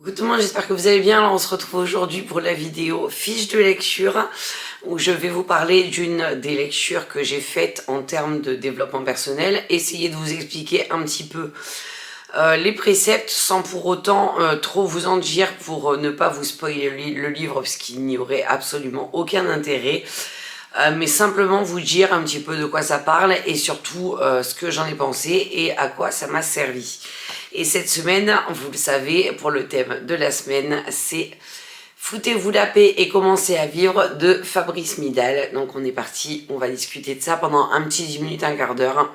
Coucou tout le monde, j'espère que vous allez bien. Alors, on se retrouve aujourd'hui pour la vidéo fiche de lecture où je vais vous parler d'une des lectures que j'ai faites en termes de développement personnel. Essayer de vous expliquer un petit peu les préceptes sans pour autant trop vous en dire pour ne pas vous spoiler le livre parce qu'il n'y aurait absolument aucun intérêt. Mais simplement vous dire un petit peu de quoi ça parle et surtout ce que j'en ai pensé et à quoi ça m'a servi. Et cette semaine, vous le savez, pour le thème de la semaine, c'est Foutez-vous la paix et commencez à vivre de Fabrice Midal. Donc on est parti, on va discuter de ça pendant un petit 10 minutes, un quart d'heure.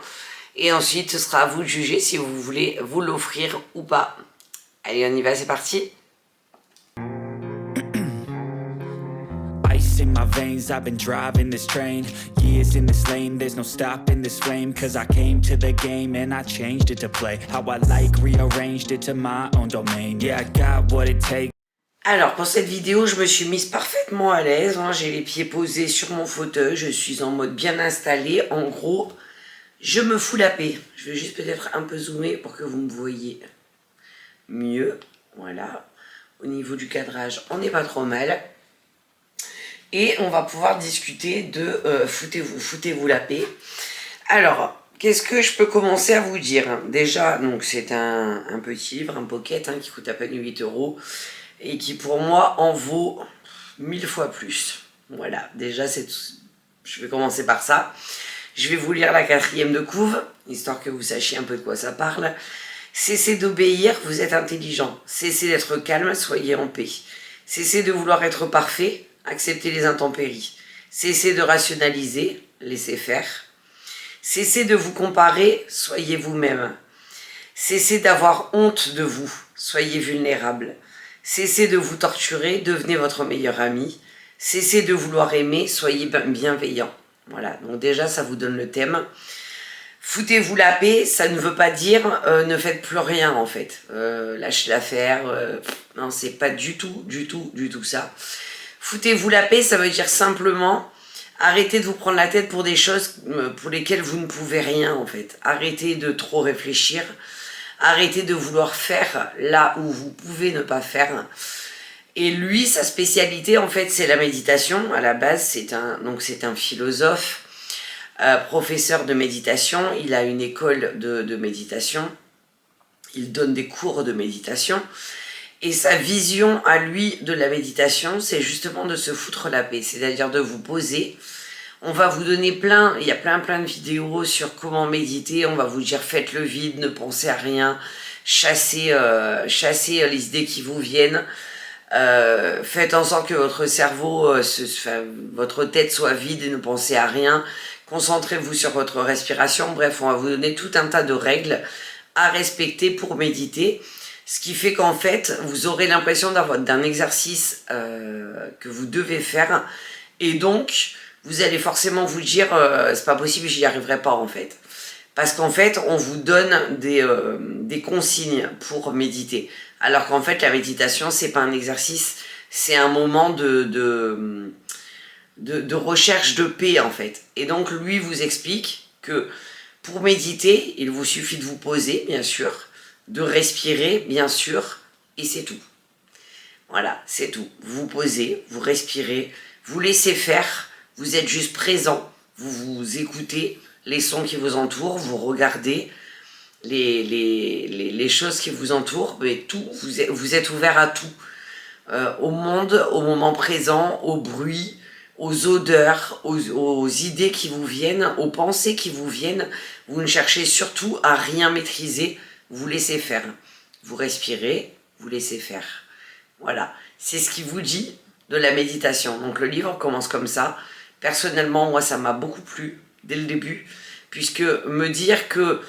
Et ensuite, ce sera à vous de juger si vous voulez vous l'offrir ou pas. Allez, on y va, c'est parti. In my veins, I've been driving this train. Years in this lane, there's no stopping this flame. Cause I came to the game and I changed it to play how I like, rearranged it to my own domain. Yeah, I got what it takes. Alors pour cette vidéo, je me suis mise parfaitement à l'aise, hein. J'ai les pieds posés sur mon fauteuil, je suis en mode bien installé. En gros, je me fous la paix. Je vais juste peut-être un peu zoomer pour que vous me voyez mieux. Voilà, au niveau du cadrage, on n'est pas trop mal. Et on va pouvoir discuter de foutez-vous la paix. Alors, qu'est-ce que je peux commencer à vous dire? Déjà, donc c'est un petit livre, un pocket, qui coûte à peine 8 € et qui pour moi en vaut 1000 fois plus. Voilà, déjà je vais commencer par ça. Je vais vous lire la 4e de couve, histoire que vous sachiez un peu de quoi ça parle. Cessez d'obéir, vous êtes intelligent. Cessez d'être calme, soyez en paix. Cessez de vouloir être parfait, acceptez les intempéries. Cessez de rationaliser, laissez faire. Cessez de vous comparer, soyez vous-même. Cessez d'avoir honte de vous, soyez vulnérable. Cessez de vous torturer, devenez votre meilleur ami. Cessez de vouloir aimer, soyez bienveillant. Voilà, donc déjà ça vous donne le thème. Foutez-vous la paix, ça ne veut pas dire ne faites plus rien en fait. Lâchez l'affaire, non, c'est pas du tout ça. Foutez-vous la paix, ça veut dire simplement arrêtez de vous prendre la tête pour des choses pour lesquelles vous ne pouvez rien en fait. Arrêtez de trop réfléchir, arrêtez de vouloir faire là où vous pouvez ne pas faire. Et lui, sa spécialité en fait, c'est la méditation. À la base, c'est un philosophe, professeur de méditation. Il a une école de méditation. Il donne des cours de méditation. Et sa vision à lui de la méditation, c'est justement de se foutre la paix, c'est-à-dire de vous poser. On va vous donner il y a plein de vidéos sur comment méditer. On va vous dire faites le vide, ne pensez à rien, chassez les idées qui vous viennent. Faites en sorte que votre cerveau, votre tête soit vide et ne pensez à rien. Concentrez-vous sur votre respiration. Bref, on va vous donner tout un tas de règles à respecter pour méditer. Ce qui fait qu'en fait, vous aurez l'impression d'un exercice que vous devez faire. Et donc, vous allez forcément vous dire, c'est pas possible, j'y arriverai pas en fait. Parce qu'en fait, on vous donne des consignes pour méditer. Alors qu'en fait, la méditation, c'est pas un exercice, c'est un moment de recherche de paix en fait. Et donc, lui vous explique que pour méditer, il vous suffit de vous poser, bien sûr, de respirer, bien sûr, et c'est tout. Voilà, c'est tout. Vous vous posez, vous respirez, vous laissez faire, vous êtes juste présent, vous écoutez les sons qui vous entourent, vous regardez les choses qui vous entourent, mais tout, vous êtes ouvert à tout. Au monde, au moment présent, au bruit, aux odeurs, aux idées qui vous viennent, aux pensées qui vous viennent. Vous ne cherchez surtout à rien maîtriser, vous laissez faire. Vous respirez, vous laissez faire. Voilà, c'est ce qu'il vous dit de la méditation. Donc le livre commence comme ça. Personnellement, moi, ça m'a beaucoup plu dès le début, puisque me dire que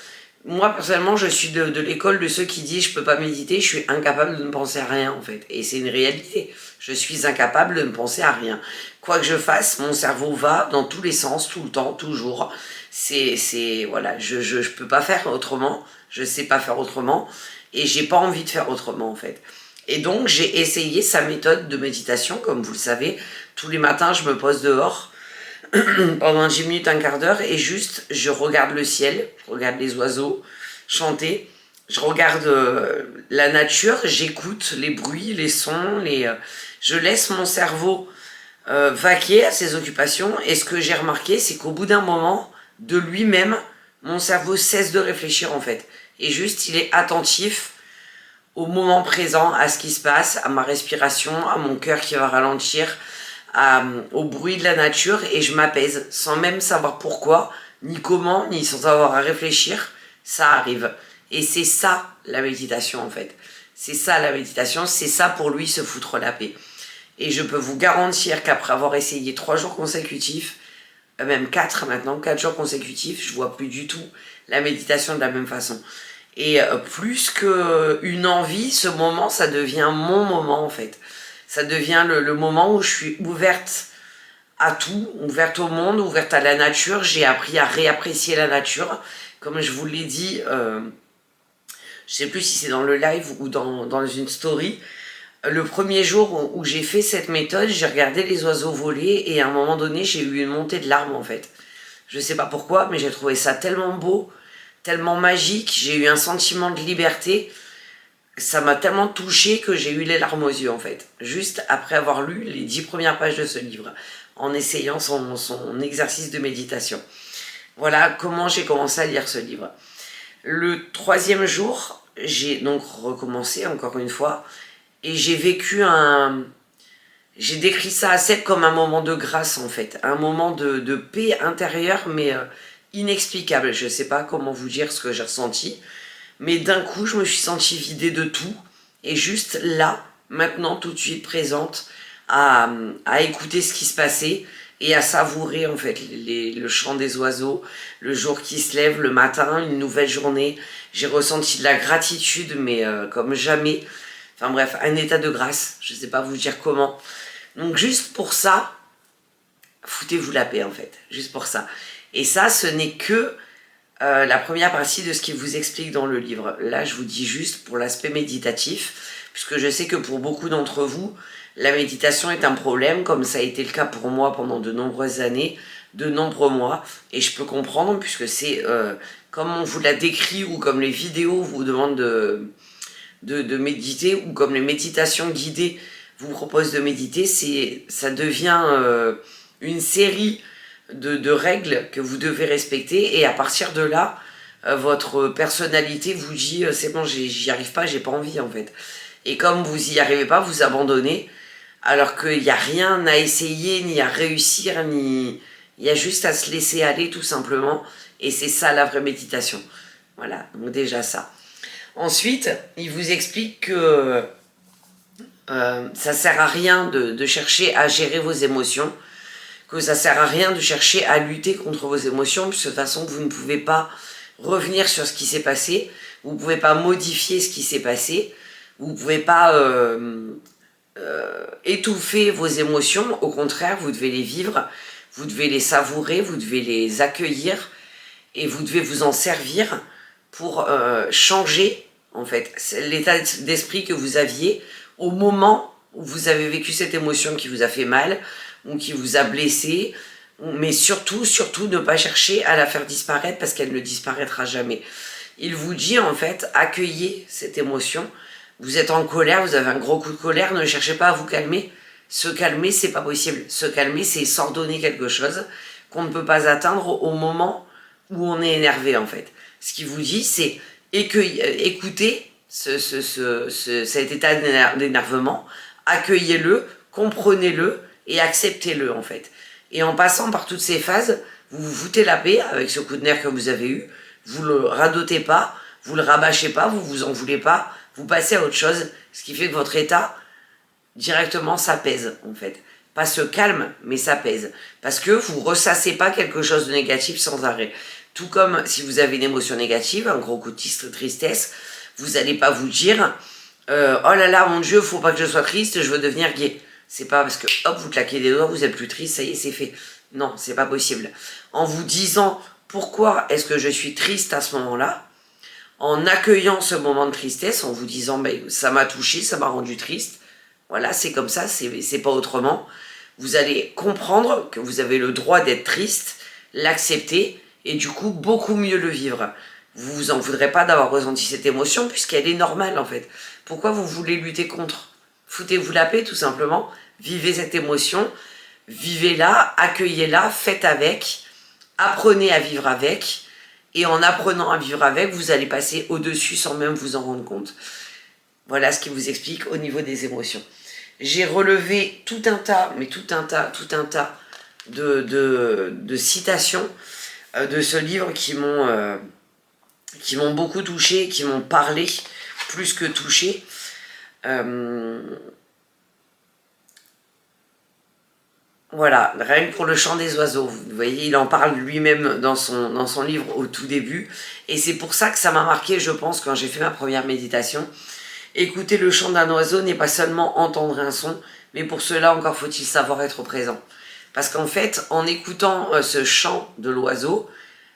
moi, personnellement, je suis de l'école de ceux qui disent je peux pas méditer, je suis incapable de ne penser à rien en fait. Et c'est une réalité. Je suis incapable de ne penser à rien. Quoi que je fasse, mon cerveau va dans tous les sens, tout le temps, toujours. Voilà, je peux pas faire autrement. Je sais pas faire autrement. Et j'ai pas envie de faire autrement en fait. Et donc, j'ai essayé sa méthode de méditation, comme vous le savez. Tous les matins, je me pose dehors pendant 10 minutes, un quart d'heure, et juste, je regarde le ciel, je regarde les oiseaux chanter, je regarde la nature, j'écoute les bruits, les sons, je laisse mon cerveau vaquer à ses occupations. Et ce que j'ai remarqué, c'est qu'au bout d'un moment, de lui-même, mon cerveau cesse de réfléchir en fait. Et juste, il est attentif au moment présent, à ce qui se passe, à ma respiration, à mon cœur qui va ralentir, au bruit de la nature, et je m'apaise sans même savoir pourquoi, ni comment, ni sans avoir à réfléchir. Ça arrive. Et c'est ça la méditation en fait. C'est ça la méditation, c'est ça pour lui se foutre la paix. Et je peux vous garantir qu'après avoir essayé 3 jours consécutifs, même 4 maintenant, 4 jours consécutifs, je vois plus du tout la méditation de la même façon. Et plus qu'une envie, ce moment, ça devient mon moment en fait. Ça devient le moment où je suis ouverte à tout, ouverte au monde, ouverte à la nature. J'ai appris à réapprécier la nature. Comme je vous l'ai dit, je sais plus si c'est dans le live ou dans une story. Le premier jour où j'ai fait cette méthode, j'ai regardé les oiseaux voler et à un moment donné, j'ai eu une montée de larmes en fait. Je sais pas pourquoi, mais j'ai trouvé ça tellement beau, tellement magique. J'ai eu un sentiment de liberté. Ça m'a tellement touchée que j'ai eu les larmes aux yeux en fait. Juste après avoir lu les 10 premières pages de ce livre, en essayant son exercice de méditation. Voilà comment j'ai commencé à lire ce livre. Le 3e jour, j'ai donc recommencé encore une fois. Et j'ai vécu j'ai décrit ça à Seb comme un moment de grâce en fait, un moment de paix intérieure mais inexplicable. Je ne sais pas comment vous dire ce que j'ai ressenti, mais d'un coup je me suis sentie vidée de tout et juste là, maintenant, tout de suite présente à écouter ce qui se passait et à savourer en fait le chant des oiseaux, le jour qui se lève, le matin, une nouvelle journée. J'ai ressenti de la gratitude mais comme jamais. Enfin bref, un état de grâce, je ne sais pas vous dire comment. Donc juste pour ça, foutez-vous la paix en fait, juste pour ça. Et ça, ce n'est que la première partie de ce qu'il vous explique dans le livre. Là, je vous dis juste pour l'aspect méditatif, puisque je sais que pour beaucoup d'entre vous, la méditation est un problème, comme ça a été le cas pour moi pendant de nombreuses années, de nombreux mois. Et je peux comprendre, puisque c'est comme on vous l'a décrit ou comme les vidéos vous demandent de méditer, ou comme les méditations guidées vous proposent de méditer, ça devient une série de règles que vous devez respecter, et à partir de là, votre personnalité vous dit c'est bon, j'y arrive pas, j'ai pas envie en fait. Et comme vous y arrivez pas, vous abandonnez, alors qu'il n'y a rien à essayer, ni à réussir, il y a juste à se laisser aller tout simplement, et c'est ça la vraie méditation. Voilà, donc déjà ça. Ensuite, il vous explique que ça sert à rien de chercher à gérer vos émotions, que ça sert à rien de chercher à lutter contre vos émotions, puisque de toute façon, vous ne pouvez pas revenir sur ce qui s'est passé, vous ne pouvez pas modifier ce qui s'est passé, vous ne pouvez pas étouffer vos émotions. Au contraire, vous devez les vivre, vous devez les savourer, vous devez les accueillir, et vous devez vous en servir pour changer en fait l'état d'esprit que vous aviez au moment où vous avez vécu cette émotion qui vous a fait mal ou qui vous a blessé, mais surtout ne pas chercher à la faire disparaître, parce qu'elle ne disparaîtra jamais. Il vous dit en fait, accueillez cette émotion. Vous êtes en colère, vous avez un gros coup de colère, ne cherchez pas à vous calmer. Se calmer, c'est pas possible. Se calmer, c'est s'ordonner quelque chose qu'on ne peut pas atteindre au moment où on est énervé en fait. Ce qu'il vous dit, c'est écoutez cet état d'énervement, accueillez-le, comprenez-le et acceptez-le en fait. Et en passant par toutes ces phases, vous vous foutez la paix avec ce coup de nerf que vous avez eu, vous le radotez pas, vous le rabâchez pas, vous vous en voulez pas, vous passez à autre chose, ce qui fait que votre état directement s'apaise en fait. Pas se calme, mais s'apaise. Parce que vous ressassez pas quelque chose de négatif sans arrêt. Tout comme si vous avez une émotion négative, un gros coup de tristesse, vous n'allez pas vous dire oh là là, mon Dieu, faut pas que je sois triste, je veux devenir gay. C'est pas parce que hop, vous claquez des doigts, vous êtes plus triste, ça y est, c'est fait. Non, c'est pas possible. En vous disant pourquoi est-ce que je suis triste à ce moment-là, en accueillant ce moment de tristesse, en vous disant ça m'a touché, ça m'a rendu triste. Voilà, c'est comme ça, c'est pas autrement. Vous allez comprendre que vous avez le droit d'être triste, l'accepter, et du coup beaucoup mieux le vivre. vous vous en voudrez pas d'avoir ressenti cette émotion puisqu'elle est normale en fait. Pourquoi vous voulez lutter contre? Foutez-vous la paix tout simplement, vivez cette émotion, vivez-la, accueillez-la, faites avec, apprenez à vivre avec, et en apprenant à vivre avec, vous allez passer au-dessus sans même vous en rendre compte. Voilà ce qui vous explique au niveau des émotions. J'ai relevé tout un tas de citations de ce livre qui m'ont beaucoup touché, qui m'ont parlé plus que touché. Voilà, rien que pour le chant des oiseaux, vous voyez, il en parle lui-même dans son livre au tout début, et c'est pour ça que ça m'a marqué, je pense, quand j'ai fait ma première méditation. Écouter le chant d'un oiseau n'est pas seulement entendre un son, mais pour cela encore faut-il savoir être présent. Parce qu'en fait, en écoutant ce chant de l'oiseau,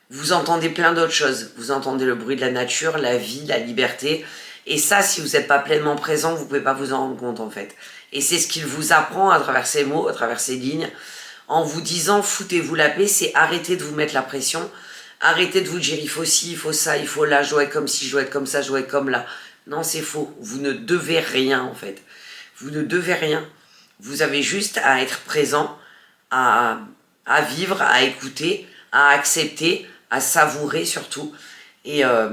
vous entendez plein d'autres choses. Vous entendez le bruit de la nature, la vie, la liberté. Et ça, si vous n'êtes pas pleinement présent, vous ne pouvez pas vous en rendre compte en fait. Et c'est ce qu'il vous apprend à travers ces mots, à travers ces lignes, en vous disant foutez-vous la paix, c'est arrêter de vous mettre la pression, arrêtez de vous dire il faut ci, il faut ça, il faut là, je dois être comme ci, je dois être comme ça, je dois être comme là. Non, c'est faux. Vous ne devez rien en fait. Vous ne devez rien. Vous avez juste à être présent, à vivre, à écouter, à accepter, à savourer surtout, et à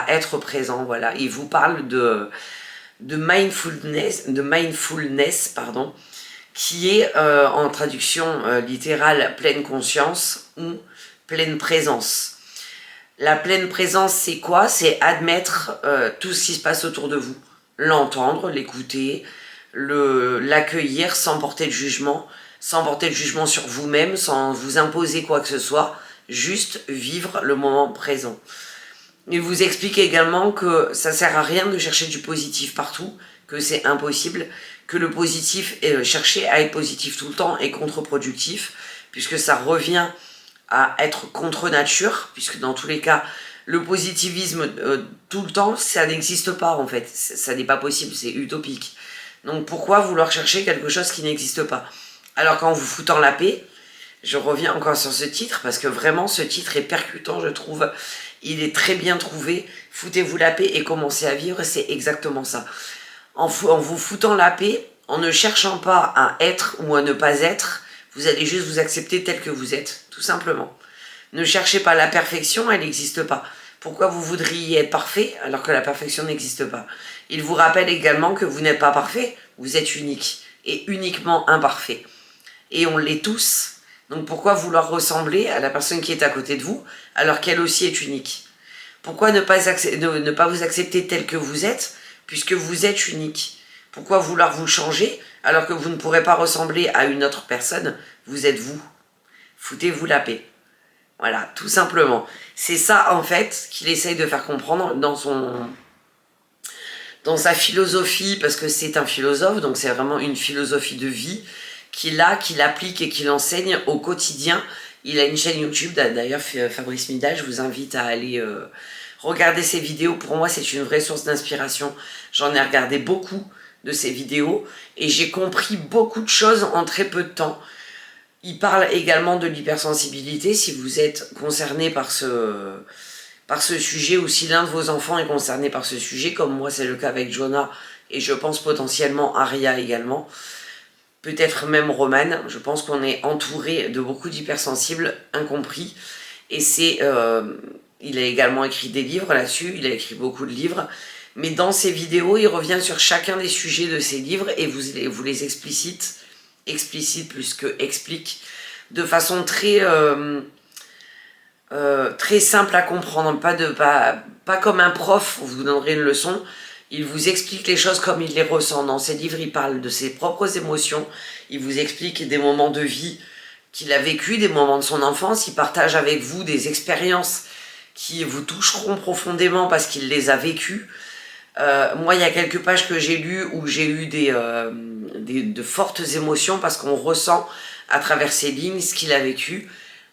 être présent. Voilà. Il vous parle de mindfulness, pardon, qui est en traduction littérale pleine conscience ou pleine présence. La pleine présence, c'est quoi? C'est admettre tout ce qui se passe autour de vous, l'entendre, l'écouter, l'accueillir sans porter de jugement sur vous-même, sans vous imposer quoi que ce soit, juste vivre le moment présent. Il vous explique également que ça sert à rien de chercher du positif partout, que c'est impossible, que le positif, chercher à être positif tout le temps est contre-productif, puisque ça revient à être contre nature, puisque dans tous les cas, le positivisme tout le temps, ça n'existe pas en fait, ça n'est pas possible, c'est utopique. Donc pourquoi vouloir chercher quelque chose qui n'existe pas? Alors qu'en vous foutant la paix, je reviens encore sur ce titre, parce que vraiment ce titre est percutant, je trouve, il est très bien trouvé, foutez-vous la paix et commencez à vivre, c'est exactement ça. En vous foutant la paix, en ne cherchant pas à être ou à ne pas être, vous allez juste vous accepter tel que vous êtes, tout simplement. Ne cherchez pas la perfection, elle n'existe pas. Pourquoi vous voudriez être parfait alors que la perfection n'existe pas? Il vous rappelle également que vous n'êtes pas parfait, vous êtes unique et uniquement imparfait. Et on l'est tous. Donc pourquoi vouloir ressembler à la personne qui est à côté de vous alors qu'elle aussi est unique? Pourquoi ne pas vous accepter tel que vous êtes puisque vous êtes unique? Pourquoi vouloir vous changer alors que vous ne pourrez pas ressembler à une autre personne? Vous êtes vous. Foutez-vous la paix. Voilà, tout simplement. C'est ça en fait qu'il essaye de faire comprendre dans sa philosophie, parce que c'est un philosophe, donc c'est vraiment une philosophie de vie qu'il applique et qu'il enseigne au quotidien. Il a une chaîne YouTube, d'ailleurs Fabrice Midal, je vous invite à aller regarder ses vidéos. Pour moi c'est une vraie source d'inspiration, j'en ai regardé beaucoup de ses vidéos et j'ai compris beaucoup de choses en très peu de temps. Il parle également de l'hypersensibilité, si vous êtes concerné par ce sujet, ou si l'un de vos enfants est concerné par ce sujet, comme moi c'est le cas avec Jonah, et je pense potentiellement Aria également, peut-être même Romane. Je pense qu'on est entouré de beaucoup d'hypersensibles incompris, et il a également écrit des livres là-dessus, il a écrit beaucoup de livres, mais dans ses vidéos, il revient sur chacun des sujets de ses livres, et vous les explicite plus que explique, de façon très simple à comprendre, pas comme un prof vous donnerait une leçon. Il vous explique les choses comme il les ressent. Dans ses livres, il parle de ses propres émotions, il vous explique des moments de vie qu'il a vécu, des moments de son enfance, il partage avec vous des expériences qui vous toucheront profondément parce qu'il les a vécues. Moi, il y a quelques pages que j'ai lues où j'ai eu de fortes émotions parce qu'on ressent à travers ces lignes ce qu'il a vécu,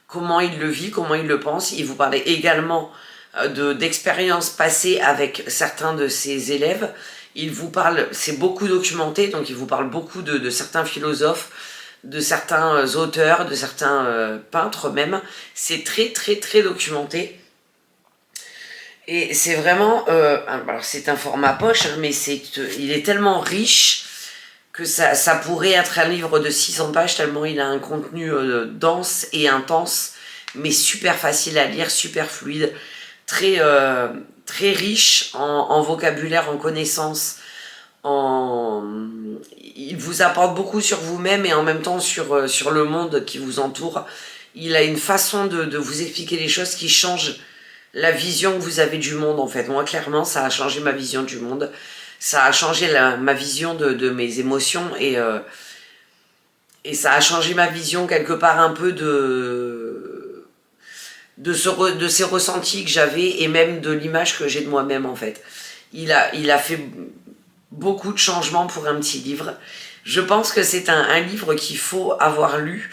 comment il le vit, comment il le pense. Il vous parlait également d'expériences passées avec certains de ses élèves. Il vous parle, c'est beaucoup documenté, donc il vous parle beaucoup de certains philosophes, de certains auteurs, de certains peintres même. C'est très très très documenté. Et c'est vraiment, alors c'est un format poche, hein, mais il est tellement riche que ça pourrait être un livre de 600 pages tellement il a un contenu dense et intense, mais super facile à lire, super fluide, très, très riche en vocabulaire, en connaissances. Il vous apporte beaucoup sur vous-même et en même temps sur le monde qui vous entoure. Il a une façon de vous expliquer les choses qui change la vision que vous avez du monde en fait. Moi clairement ça a changé ma vision du monde, ça a changé ma vision de mes émotions et ça a changé ma vision quelque part un peu de ces ressentis que j'avais et même de l'image que j'ai de moi-même en fait. Il a fait beaucoup de changements pour un petit livre. Je pense que c'est un livre qu'il faut avoir lu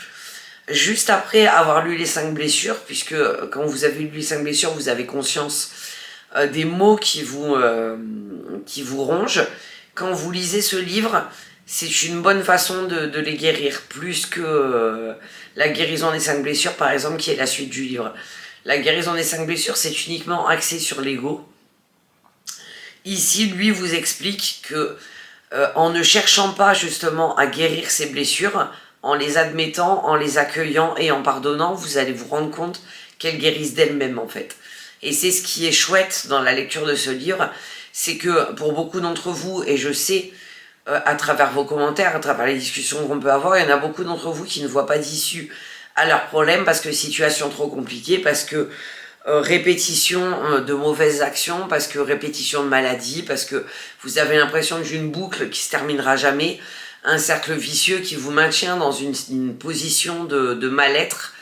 juste après avoir lu les 5 blessures, puisque quand vous avez lu les 5 blessures, vous avez conscience des mots qui vous rongent. Quand vous lisez ce livre, c'est une bonne façon de les guérir, plus que la guérison des 5 blessures, par exemple, qui est la suite du livre. La guérison des 5 blessures, c'est uniquement axé sur l'ego. Ici, lui vous explique que en ne cherchant pas justement à guérir ces blessures, en les admettant, en les accueillant et en pardonnant, vous allez vous rendre compte qu'elles guérissent d'elles-mêmes en fait. Et c'est ce qui est chouette dans la lecture de ce livre, c'est que pour beaucoup d'entre vous, et je sais à travers vos commentaires, à travers les discussions qu'on peut avoir, il y en a beaucoup d'entre vous qui ne voient pas d'issue à leurs problèmes parce que situation trop compliquée, parce que répétition de mauvaises actions, parce que répétition de maladies, parce que vous avez l'impression d'une boucle qui se terminera jamais, un cercle vicieux qui vous maintient dans une position de mal-être.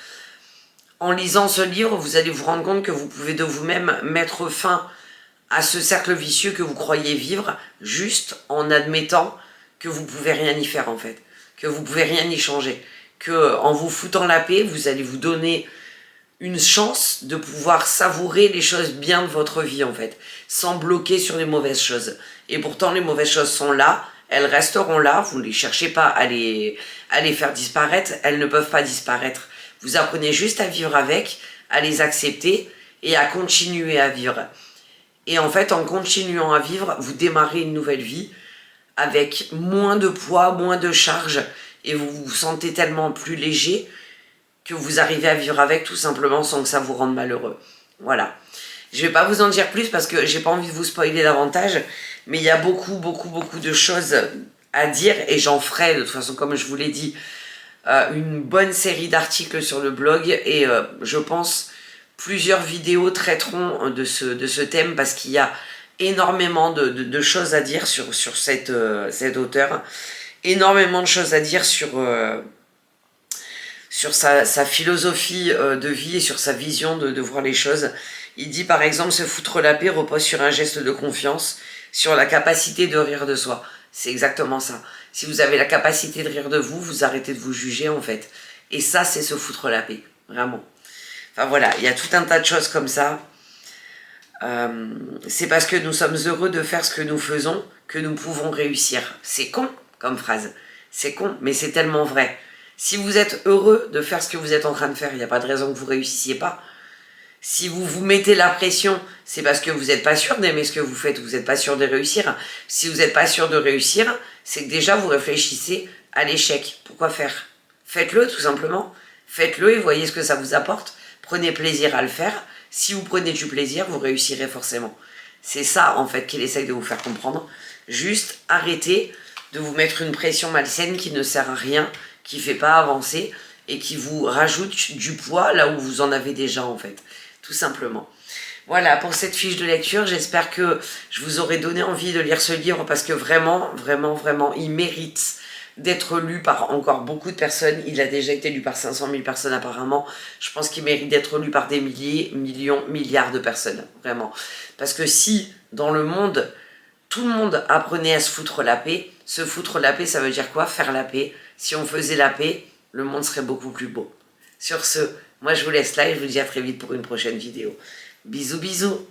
En lisant ce livre, vous allez vous rendre compte que vous pouvez de vous-même mettre fin à ce cercle vicieux que vous croyez vivre, juste en admettant que vous pouvez rien y faire en fait, que vous pouvez rien y changer, que en vous foutant la paix, vous allez vous donner une chance de pouvoir savourer les choses bien de votre vie en fait, sans bloquer sur les mauvaises choses. Et pourtant les mauvaises choses sont là, elles resteront là, vous ne les cherchez pas à les faire disparaître, elles ne peuvent pas disparaître. Vous apprenez juste à vivre avec, à les accepter et à continuer à vivre. Et en fait, en continuant à vivre, vous démarrez une nouvelle vie avec moins de poids, moins de charge, et vous vous sentez tellement plus léger que vous arrivez à vivre avec tout simplement sans que ça vous rende malheureux. Voilà. Je vais pas vous en dire plus parce que j'ai pas envie de vous spoiler davantage, mais il y a beaucoup de choses à dire et j'en ferai de toute façon, comme je vous l'ai dit, une bonne série d'articles sur le blog et je pense plusieurs vidéos traiteront de ce thème parce qu'il y a énormément de choses à dire sur cet auteur, énormément de choses à dire sur sa philosophie de vie et sur sa vision de voir les choses. Il dit par exemple, se foutre la paix repose sur un geste de confiance, sur la capacité de rire de soi. C'est exactement ça. Si vous avez la capacité de rire de vous, vous arrêtez de vous juger en fait. Et ça, c'est se foutre la paix, vraiment. Enfin voilà, il y a tout un tas de choses comme ça. C'est parce que nous sommes heureux de faire ce que nous faisons que nous pouvons réussir. C'est con comme phrase. C'est con, mais c'est tellement vrai. Si vous êtes heureux de faire ce que vous êtes en train de faire, il n'y a pas de raison que vous ne réussissiez pas. Si vous vous mettez la pression, c'est parce que vous n'êtes pas sûr d'aimer ce que vous faites, vous n'êtes pas sûr de réussir. Si vous n'êtes pas sûr de réussir, c'est que déjà vous réfléchissez à l'échec. Pourquoi faire? Faites-le tout simplement. Faites-le et voyez ce que ça vous apporte. Prenez plaisir à le faire. Si vous prenez du plaisir, vous réussirez forcément. C'est ça en fait qu'il essaye de vous faire comprendre. Juste arrêtez de vous mettre une pression malsaine qui ne sert à rien, qui ne fait pas avancer et qui vous rajoute du poids là où vous en avez déjà en fait. Tout simplement. Voilà pour cette fiche de lecture, j'espère que je vous aurai donné envie de lire ce livre parce que vraiment, il mérite d'être lu par encore beaucoup de personnes. Il a déjà été lu par 500 000 personnes apparemment. Je pense qu'il mérite d'être lu par des milliers, millions, milliards de personnes, vraiment. Parce que si, dans le monde, tout le monde apprenait à se foutre la paix, se foutre la paix, ça veut dire quoi? Faire la paix. Si on faisait la paix, le monde serait beaucoup plus beau. Sur ce, moi je vous laisse là et je vous dis à très vite pour une prochaine vidéo. Bisous bisous.